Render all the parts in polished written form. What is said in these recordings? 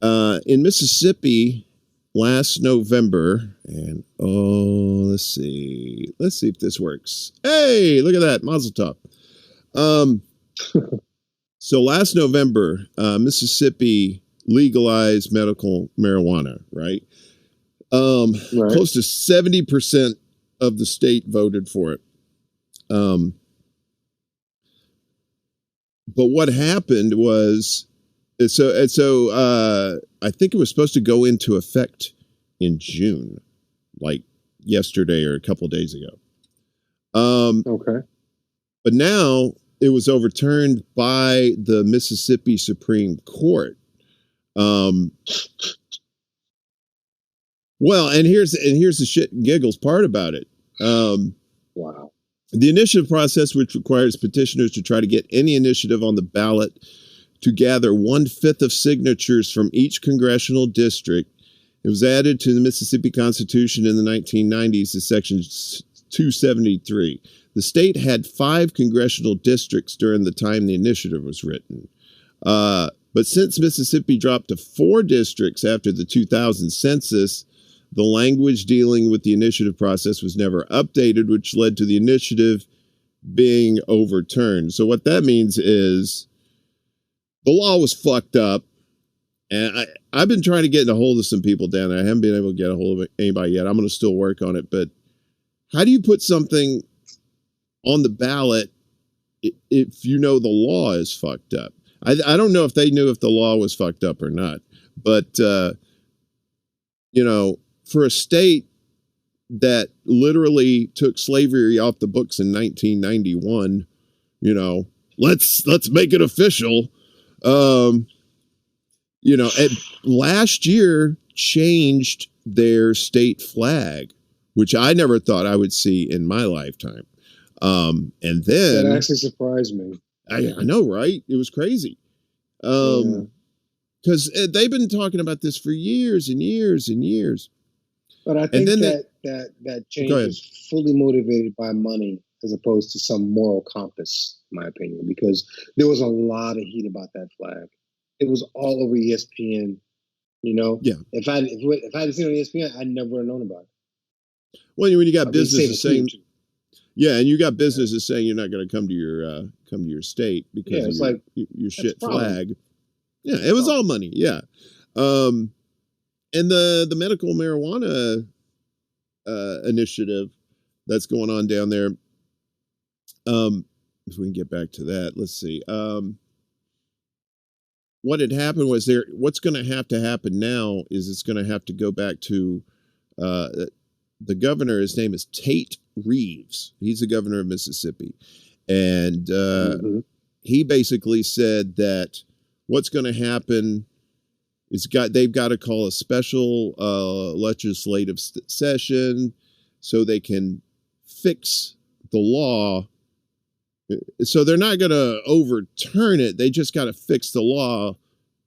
In Mississippi last November, and let's see if this works. Hey, look at that, Mazel Tov. So last November, Mississippi legalized medical marijuana, right? Right. Close to 70% of the state voted for it. But what happened was, I think it was supposed to go into effect in June, like yesterday or a couple of days ago. Okay. But now it was overturned by the Mississippi Supreme Court. Well, and here's the shit and giggles part about it. Wow. The initiative process, which requires petitioners to try to get any initiative on the ballot to gather 1/5 of signatures from each congressional district. It was added to the Mississippi Constitution in the 1990s to Section 273. The state had 5 congressional districts during the time the initiative was written. But since Mississippi dropped to 4 districts after the 2000 census, the language dealing with the initiative process was never updated, which led to the initiative being overturned. So what that means is the law was fucked up. And I've been trying to get a hold of some people down there. I haven't been able to get a hold of anybody yet. I'm going to still work on it. But how do you put something on the ballot if you know the law is fucked up? I don't know if they knew if the law was fucked up or not. But, for a state that literally took slavery off the books in 1991, let's make it official. Last year changed their state flag, which I never thought I would see in my lifetime. And then that actually surprised me. I know, right? It was crazy. Because they've been talking about this for years and years and years. But I think that change is fully motivated by money as opposed to some moral compass, in my opinion, because there was a lot of heat about that flag. It was all over ESPN, Yeah. If I had seen it on ESPN, I never would have known about it. Well, when you got businesses saying, and you got businesses saying you're not going to come to your state because of your shit flag. Yeah, it was all money. Yeah. And the medical marijuana initiative that's going on down there. If we can get back to that, let's see. What had happened was what's going to happen now is it's going to have to go back to the governor. His name is Tate Reeves. He's the governor of Mississippi. And he basically said that what's going to happen is they've got to call a special legislative session so they can fix the law. So they're not going to overturn it. They just got to fix the law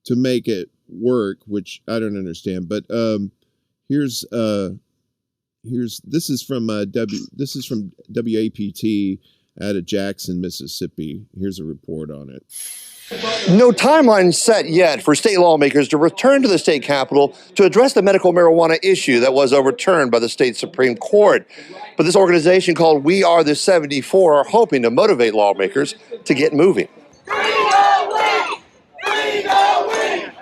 to make it work, which I don't understand. But this is from WAPT out of Jackson, Mississippi. Here's a report on it. No timeline set yet for state lawmakers to return to the state capitol to address the medical marijuana issue that was overturned by the state Supreme Court. But this organization called We Are the 74 are hoping to motivate lawmakers to get moving.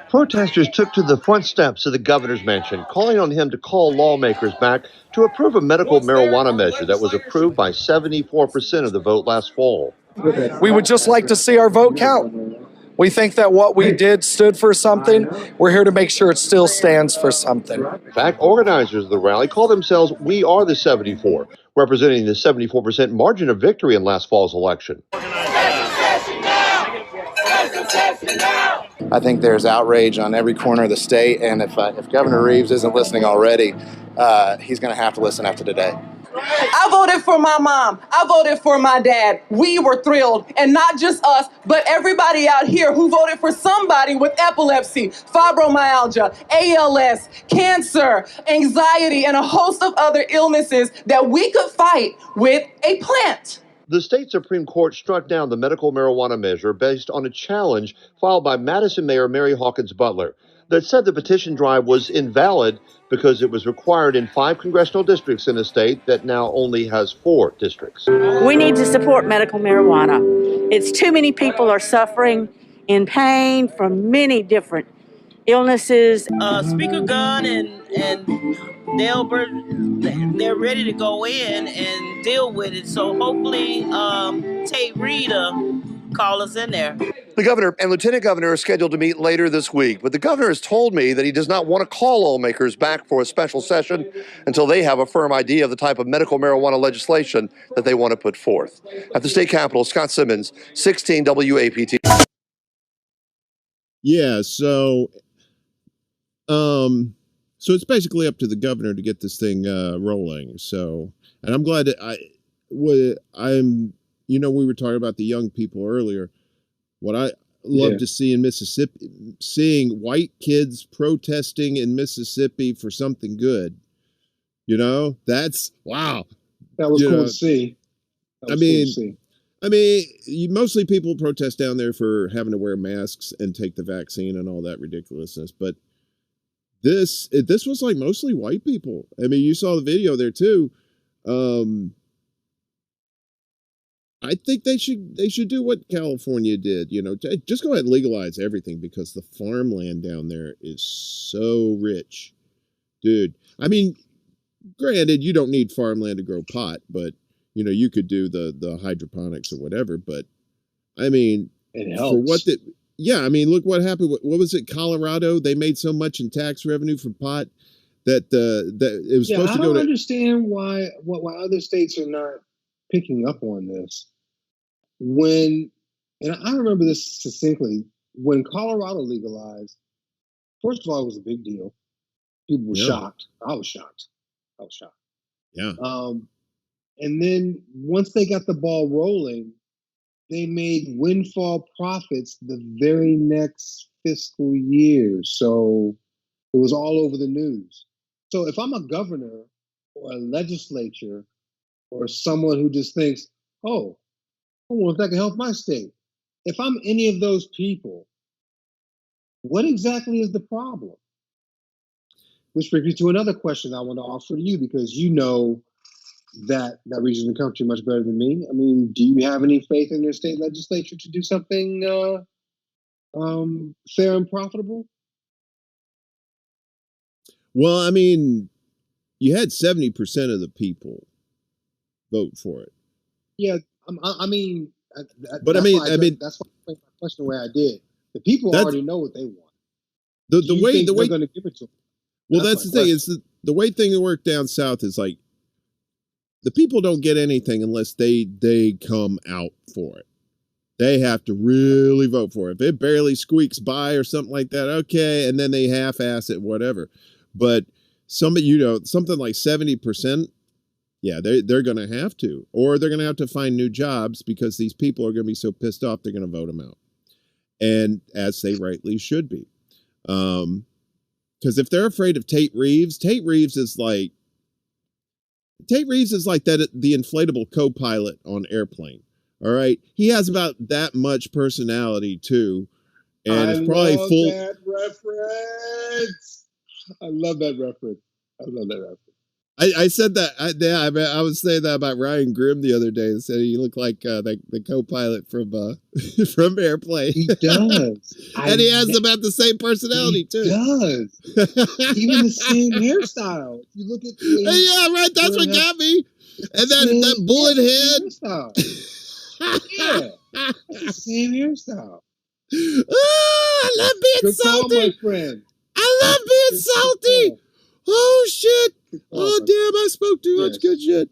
Protesters took to the front steps of the governor's mansion, calling on him to call lawmakers back to approve a medical marijuana measure that was approved by 74% of the vote last fall. We would just like to see our vote count. We think that what we did stood for something. We're here to make sure it still stands for something. In fact, organizers of the rally call themselves We Are the 74, representing the 74% margin of victory in last fall's election. I think there's outrage on every corner of the state, and if Governor Reeves isn't listening already, he's going to have to listen after today. I voted for my mom. I voted for my dad. We were thrilled. And not just us, but everybody out here who voted for somebody with epilepsy, fibromyalgia, ALS, cancer, anxiety, and a host of other illnesses that we could fight with a plant. The state Supreme Court struck down the medical marijuana measure based on a challenge filed by Madison Mayor Mary Hawkins Butler that said the petition drive was invalid because it was required in 5 congressional districts in a state that now only has 4 districts. We need to support medical marijuana. It's too many people are suffering in pain from many different illnesses. Speaker Gunn and Delbert, they're ready to go in and deal with it. So hopefully Tate Reed call us in there. The governor and lieutenant governor are scheduled to meet later this week, but the governor has told me that he does not want to call lawmakers back for a special session until they have a firm idea of the type of medical marijuana legislation that they want to put forth. At the state capitol, Scott Simmons, 16 WAPT. Yeah, so it's basically up to the governor to get this thing rolling. So, and I'm glad that we were talking about the young people earlier. What I love to see in Mississippi, seeing white kids protesting in Mississippi for something good. That's wow. That was cool to see. Mostly people protest down there for having to wear masks and take the vaccine and all that ridiculousness. But this was like mostly white people. I mean, you saw the video there too. I think they should do what California did, just go ahead and legalize everything because the farmland down there is so rich. Dude, I mean, granted, you don't need farmland to grow pot, but you could do the hydroponics or whatever, but I mean, it helps. For what look what happened. What was it? Colorado, they made so much in tax revenue from pot that it was supposed to go to. I don't understand why other states are not picking up on this. And I remember this succinctly, when Colorado legalized, first of all, it was a big deal. People were shocked. I was shocked. Yeah. And then once they got the ball rolling, they made windfall profits the very next fiscal year. So it was all over the news. So if I'm a governor or a legislature or someone who just thinks, oh, I wonder if that can help my state. If I'm any of those people, what exactly is the problem? Which brings me to another question I want to offer to you, because you know that region of the country much better than me. I mean, do you have any faith in your state legislature to do something fair and profitable? Well, I mean, you had 70% of the people vote for it. Yeah, that's why I put my question the way I did. The people already know what they want. The way they're going to give it to them. Well, that's the thing is the way things work down south is like the people don't get anything unless they come out for it. They have to really vote for it. If it barely squeaks by or something like that, okay, and then they half-ass it, whatever. But something like 70%, yeah, they're going to have to, or they're going to have to find new jobs because these people are going to be so pissed off they're going to vote them out, and as they rightly should be. Because if they're afraid of Tate Reeves is like that the inflatable co-pilot on Airplane. All right, he has about that much personality too, and it's probably full. That reference. I love that reference. I said that. I was saying that about Ryan Grimm the other day. And said he looked like the co-pilot from Airplane. He does, and he has about the same personality too. He does. Even the same hairstyle. You look at right. That's what got me. And that bullet head. Yeah, it's the same hairstyle. I love being salty. Call, my friend. I love being salty. Oh shit! Oh damn! I spoke too much good shit.